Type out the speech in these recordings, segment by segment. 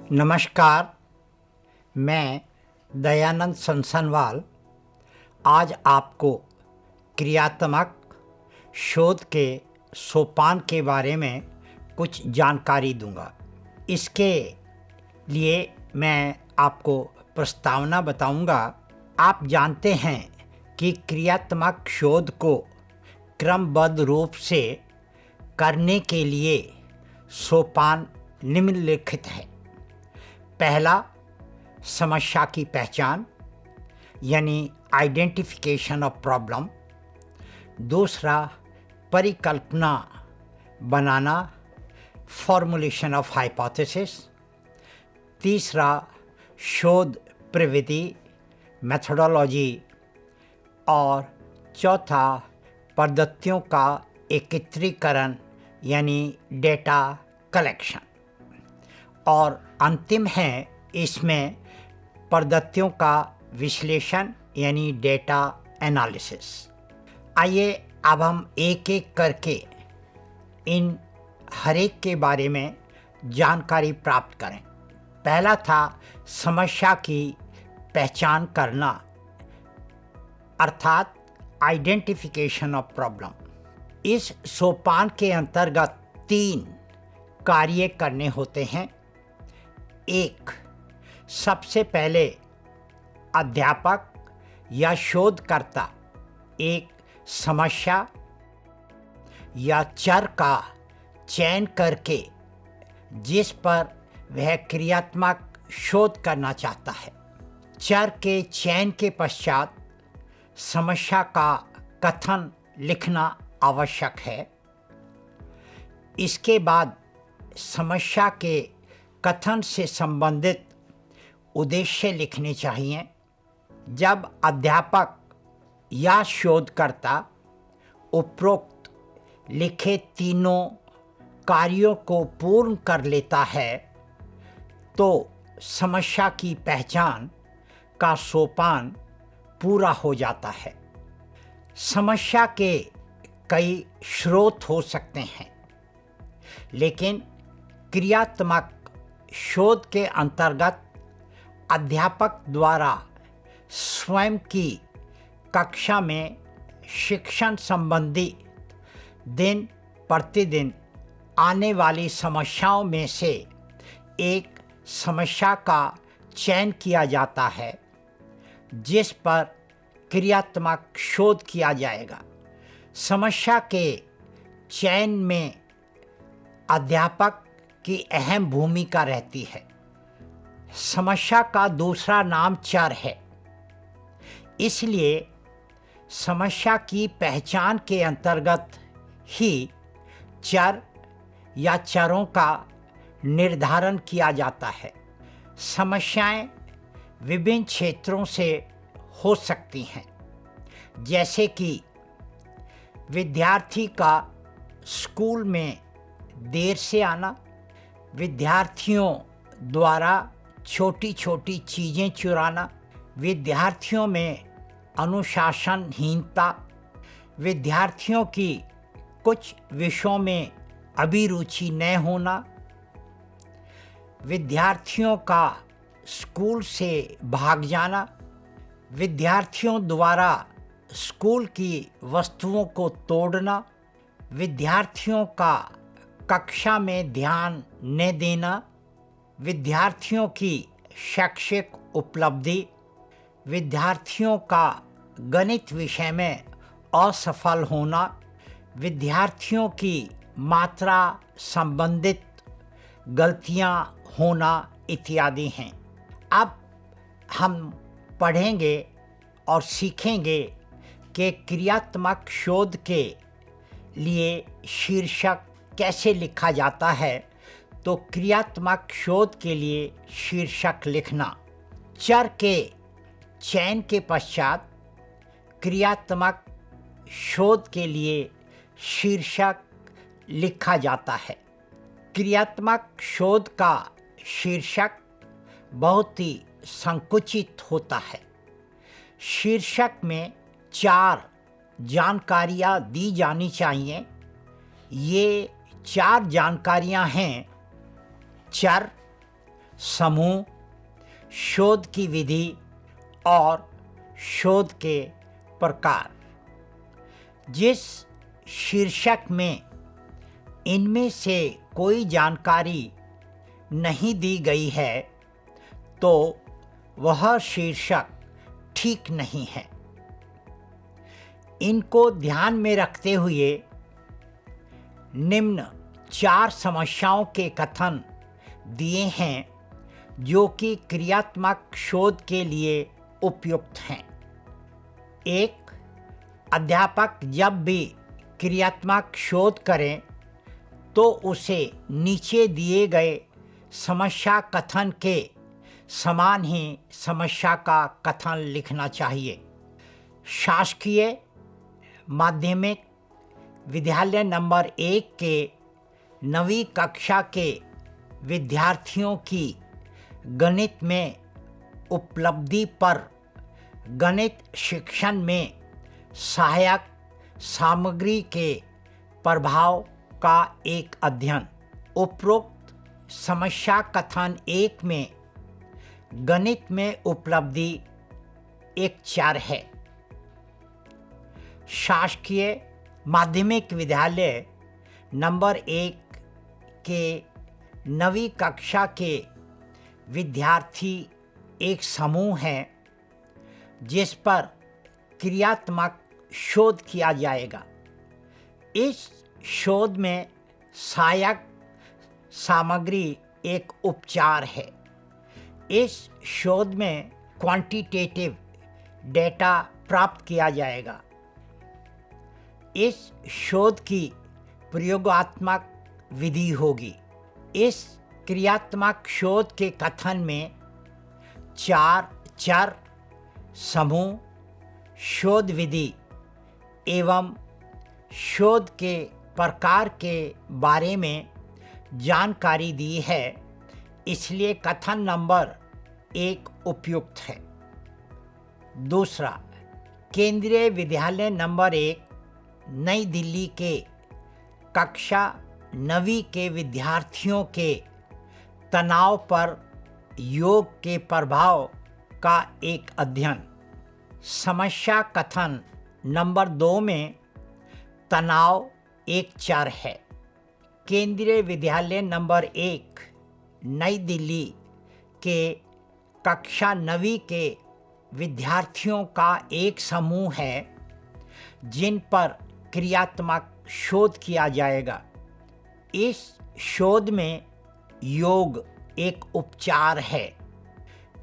नमस्कार, मैं दयानंद सनसनवाल आज आपको क्रियात्मक शोध के सोपान के बारे में कुछ जानकारी दूंगा। इसके लिए मैं आपको प्रस्तावना बताऊंगा। आप जानते हैं कि क्रियात्मक शोध को क्रमबद्ध रूप से करने के लिए सोपान निम्नलिखित है। पहला, समस्या की पहचान यानी आइडेंटिफिकेशन ऑफ प्रॉब्लम। दूसरा, परिकल्पना बनाना, फॉर्मुलेशन ऑफ हाइपोथेसिस। तीसरा, शोध प्रविधि, मेथोडोलॉजी। और चौथा, पद्धतियों का एकत्रीकरण यानी डेटा कलेक्शन। और अंतिम है इसमें पद्धतियों का विश्लेषण यानी डेटा एनालिसिस। आइए अब हम एक एक करके इन हर एक के बारे में जानकारी प्राप्त करें। पहला था समस्या की पहचान करना अर्थात आइडेंटिफिकेशन ऑफ प्रॉब्लम। इस सोपान के अंतर्गत 3 कार्य करने होते हैं। एक, सबसे पहले अध्यापक या शोधकर्ता एक समस्या या चर का चयन करके जिस पर वह क्रियात्मक शोध करना चाहता है। चर के चयन के पश्चात समस्या का कथन लिखना आवश्यक है। इसके बाद समस्या के कथन से संबंधित उद्देश्य लिखने चाहिए। जब अध्यापक या शोधकर्ता उपरोक्त लिखे तीनों कार्यों को पूर्ण कर लेता है तो समस्या की पहचान का सोपान पूरा हो जाता है। समस्या के कई स्रोत हो सकते हैं, लेकिन क्रियात्मक शोध के अंतर्गत अध्यापक द्वारा स्वयं की कक्षा में शिक्षण संबंधी दिन प्रतिदिन आने वाली समस्याओं में से एक समस्या का चयन किया जाता है जिस पर क्रियात्मक शोध किया जाएगा। समस्या के चयन में अध्यापक की अहम भूमिका रहती है। समस्या का दूसरा नाम चर है, इसलिए समस्या की पहचान के अंतर्गत ही चर या चरों का निर्धारण किया जाता है। समस्याएं विभिन्न क्षेत्रों से हो सकती हैं, जैसे कि विद्यार्थी का स्कूल में देर से आना, विद्यार्थियों द्वारा छोटी छोटी चीज़ें चुराना, विद्यार्थियों में अनुशासनहीनता, विद्यार्थियों की कुछ विषयों में अभिरुचि न होना, विद्यार्थियों का स्कूल से भाग जाना, विद्यार्थियों द्वारा स्कूल की वस्तुओं को तोड़ना, विद्यार्थियों का कक्षा में ध्यान न देना, विद्यार्थियों की शैक्षिक उपलब्धि, विद्यार्थियों का गणित विषय में असफल होना, विद्यार्थियों की मात्रा संबंधित गलतियां होना इत्यादि हैं। अब हम पढ़ेंगे और सीखेंगे कि क्रियात्मक शोध के लिए शीर्षक कैसे लिखा जाता है। तो क्रियात्मक शोध के लिए शीर्षक लिखना। चर के चयन के पश्चात क्रियात्मक शोध के लिए शीर्षक लिखा जाता है। क्रियात्मक शोध का शीर्षक बहुत ही संकुचित होता है। शीर्षक में 4 जानकारियां दी जानी चाहिए। ये 4 जानकारियां हैं: चर, समूह, शोध की विधि और शोध के प्रकार। जिस शीर्षक में इनमें से कोई जानकारी नहीं दी गई है तो वह शीर्षक ठीक नहीं है। इनको ध्यान में रखते हुए निम्न 4 समस्याओं के कथन दिए हैं जो कि क्रियात्मक शोध के लिए उपयुक्त हैं। 1. अध्यापक जब भी क्रियात्मक शोध करें तो उसे नीचे दिए गए समस्या कथन के समान ही समस्या का कथन लिखना चाहिए। शासकीय माध्यमिक विद्यालय नंबर 1 के 9वीं कक्षा के विद्यार्थियों की गणित में उपलब्धि पर गणित शिक्षण में सहायक सामग्री के प्रभाव का एक अध्ययन। उपरोक्त समस्या कथन 1 में गणित में उपलब्धि एक चर है। शासकीय माध्यमिक विद्यालय नंबर 1 के 9वीं कक्षा के विद्यार्थी एक समूह है जिस पर क्रियात्मक शोध किया जाएगा। इस शोध में सहायक सामग्री एक उपचार है। इस शोध में क्वांटिटेटिव डेटा प्राप्त किया जाएगा। इस शोध की प्रयोगात्मक विधि होगी। इस क्रियात्मक शोध के कथन में 4 चर, समूह, शोध विधि एवं शोध के प्रकार के बारे में जानकारी दी है, इसलिए कथन नंबर 1 उपयुक्त है। दूसरा, केंद्रीय विद्यालय नंबर 1 नई दिल्ली के कक्षा 9वीं के विद्यार्थियों के तनाव पर योग के प्रभाव का एक अध्ययन। समस्या कथन नंबर 2 में तनाव एक चर है। केंद्रीय विद्यालय नंबर 1 नई दिल्ली के कक्षा 9वीं के विद्यार्थियों का एक समूह है जिन पर क्रियात्मक शोध किया जाएगा। इस शोध में योग एक उपचार है।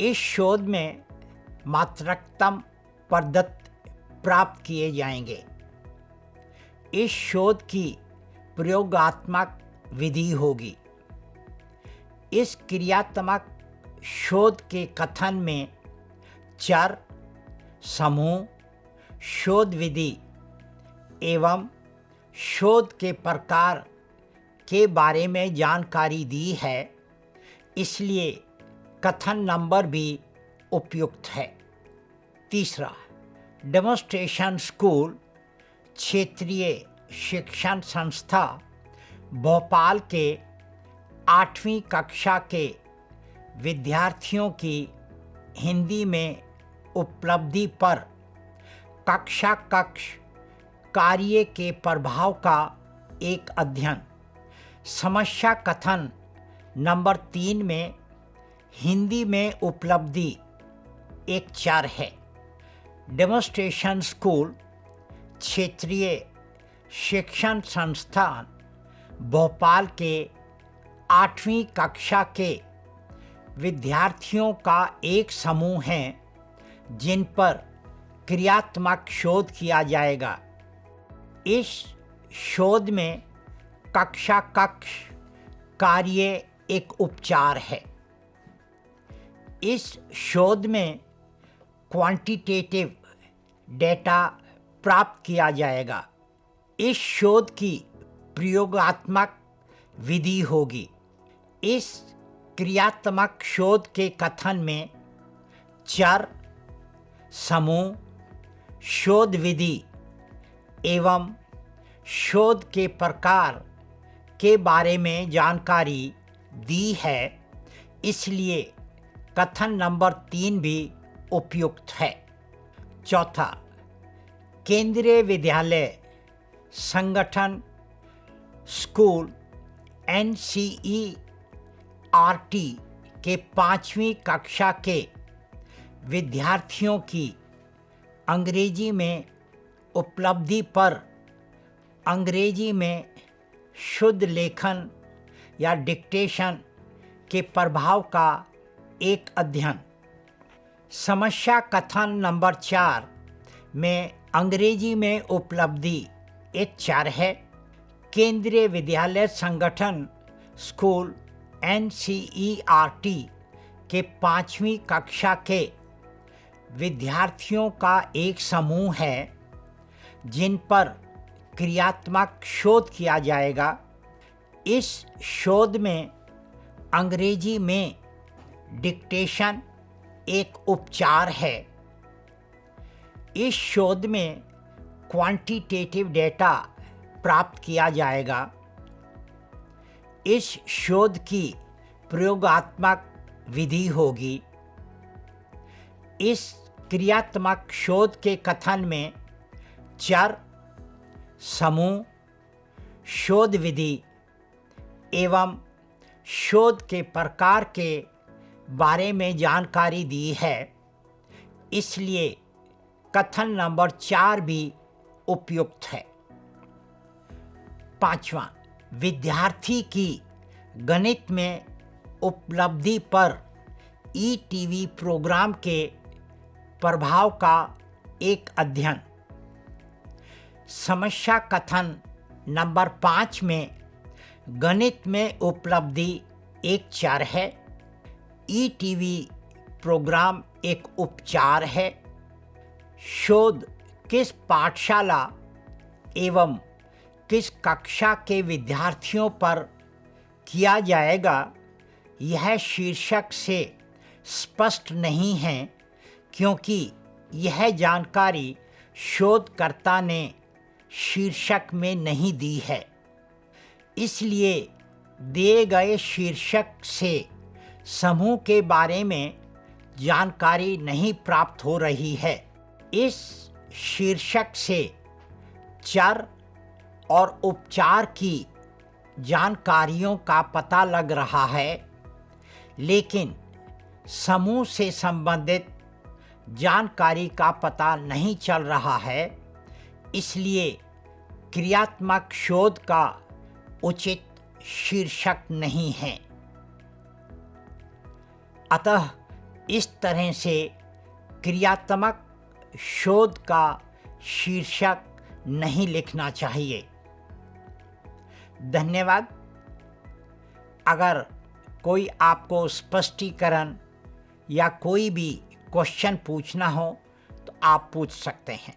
इस शोध में मात्रात्मक पद्धति प्राप्त किए जाएंगे। इस शोध की प्रयोगात्मक विधि होगी। इस क्रियात्मक शोध के कथन में चर, समूह, शोध विधि एवं शोध के प्रकार के बारे में जानकारी दी है, इसलिए कथन नंबर भी उपयुक्त है। तीसरा, डेमोन्स्ट्रेशन स्कूल क्षेत्रीय शिक्षण संस्था भोपाल के 8वीं कक्षा के विद्यार्थियों की हिंदी में उपलब्धि पर कक्षा कार्य के प्रभाव का एक अध्ययन। समस्या कथन नंबर 3 में हिंदी में उपलब्धि एक चर है। डेमोन्स्ट्रेशन स्कूल क्षेत्रीय शिक्षण संस्थान भोपाल के 8वीं कक्षा के विद्यार्थियों का एक समूह है जिन पर क्रियात्मक शोध किया जाएगा। इस शोध में कक्षा कार्य एक उपचार है। इस शोध में क्वांटिटेटिव डेटा प्राप्त किया जाएगा। इस शोध की प्रयोगात्मक विधि होगी। इस क्रियात्मक शोध के कथन में चर, समूह, शोध विधि एवं शोध के प्रकार के बारे में जानकारी दी है, इसलिए कथन नंबर 3 भी उपयुक्त है। चौथा, केंद्रीय विद्यालय संगठन स्कूल NCERT के 5वीं कक्षा के विद्यार्थियों की अंग्रेजी में उपलब्धि पर अंग्रेजी में शुद्ध लेखन या डिक्टेशन के प्रभाव का एक अध्ययन। समस्या कथन नंबर 4 में अंग्रेजी में उपलब्धि एक चर है। केंद्रीय विद्यालय संगठन स्कूल NCERT के 5वीं कक्षा के विद्यार्थियों का एक समूह है जिन पर क्रियात्मक शोध किया जाएगा। इस शोध में अंग्रेजी में डिक्टेशन एक उपचार है। इस शोध में क्वांटिटेटिव डेटा प्राप्त किया जाएगा। इस शोध की प्रयोगात्मक विधि होगी। इस क्रियात्मक शोध के कथन में चर, समूह, शोध विधि एवं शोध के प्रकार के बारे में जानकारी दी है। इसलिए कथन नंबर 4 भी उपयुक्त है। पांचवा, विद्यार्थी की गणित में उपलब्धि पर ETV प्रोग्राम के प्रभाव का एक अध्ययन। समस्या कथन नंबर 5 में गणित में उपलब्धि एक चर है। ETV प्रोग्राम एक उपचार है। शोध किस पाठशाला एवं किस कक्षा के विद्यार्थियों पर किया जाएगा यह शीर्षक से स्पष्ट नहीं है, क्योंकि यह जानकारी शोधकर्ता ने शीर्षक में नहीं दी है। इसलिए दिए गए शीर्षक से समूह के बारे में जानकारी नहीं प्राप्त हो रही है। इस शीर्षक से चर और उपचार की जानकारियों का पता लग रहा है, लेकिन समूह से संबंधित जानकारी का पता नहीं चल रहा है। इसलिए क्रियात्मक शोध का उचित शीर्षक नहीं है। अतः इस तरह से क्रियात्मक शोध का शीर्षक नहीं लिखना चाहिए। धन्यवाद। अगर कोई आपको स्पष्टीकरण या कोई भी क्वेश्चन पूछना हो तो आप पूछ सकते हैं।